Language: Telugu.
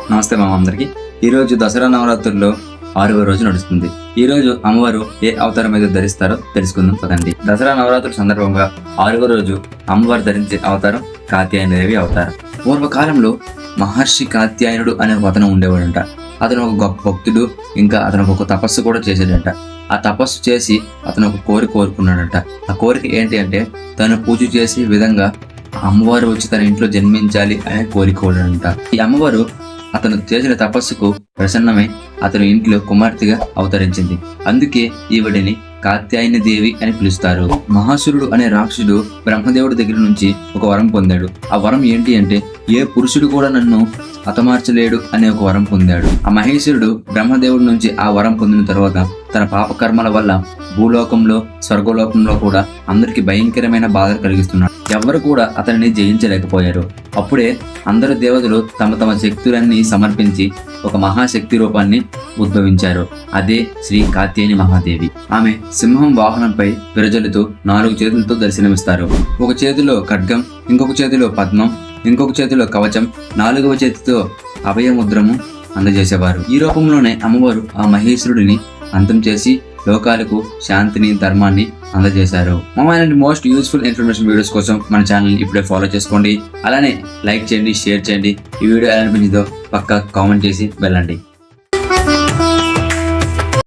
నమస్తే మామ అందరికి. ఈ రోజు దసరా నవరాత్రుల్లో 6వ రోజు నడుస్తుంది. ఈ రోజు అమ్మవారు ఏ అవతారం మీద ధరిస్తారో తెలుసుకుందాం పదండి. దసరా నవరాత్రుల సందర్భంగా 6వ రోజు అమ్మవారు ధరించే అవతారం కాత్యాయనదేవి అవతారం. పూర్వకాలంలో మహర్షి కాత్యాయనుడు అనే ఒక అతను ఉండేవాడంట. అతను ఒక గొప్ప భక్తుడు, ఇంకా అతను ఒక తపస్సు కూడా చేసాడంట. ఆ తపస్సు చేసి అతను ఒక కోరిక కోరుకున్నాడంట. ఆ కోరిక ఏంటి అంటే తను పూజ చేసే విధంగా అమ్మవారు వచ్చి తన ఇంట్లో జన్మించాలి అనే కోరుకోవడంట. ఈ అమ్మవారు అతను చేసిన తపస్సుకు ప్రసన్నమై అతని ఇంట్లో కుమార్తెగా అవతరించింది. అందుకే ఈవిడిని కాత్యాయని దేవి అని పిలుస్తారు. మహాసురుడు అనే రాక్షసుడు బ్రహ్మదేవుడి దగ్గర నుంచి ఒక వరం పొందాడు. ఆ వరం ఏంటి అంటే ఏ పురుషుడు కూడా నన్ను హతమార్చలేడు అనే ఒక వరం పొందాడు. ఆ మహేశ్వరుడు బ్రహ్మదేవుడి నుంచి ఆ వరం పొందిన తర్వాత తన పాపకర్మల వల్ల భూలోకంలో స్వర్గలోకంలో కూడా అందరికి భయంకరమైన బాధలు కలిగిస్తున్నాడు. ఎవరు కూడా అతనిని జయించలేకపోయారు. అప్పుడే అందరు దేవతలు తమ తమ శక్తులన్నీ సమర్పించి ఒక మహాశక్తి రూపాన్ని ఉద్భవించారు. అదే శ్రీ కాత్యాయని మహాదేవి. ఆమె సింహం వాహనంపై విరజలుతూ 4 చేతులతో దర్శనమిస్తారు. ఒక చేతిలో ఖడ్గం, ఇంకొక చేతిలో పద్మం, ఇంకొక చేతిలో కవచం, 4వ చేతితో అభయముద్రము అందజేసేవారు. ఈ రూపంలోనే అమ్మవారు ఆ మహేశ్వరుడిని అంతం చేసి లోకాలకు శాంతిని, ధర్మాన్ని అందజేశారు. ఇలాంటి మోస్ట్ యూస్ఫుల్ ఇన్ఫర్మేషన్ వీడియోస్ కోసం మన ఛానల్ ఇప్పుడే ఫాలో చేసుకోండి. అలానే లైక్ చేయండి, షేర్ చేయండి. ఈ వీడియో ఎలా అనిపించిందో పక్కా కామెంట్ చేసి వెళ్ళండి.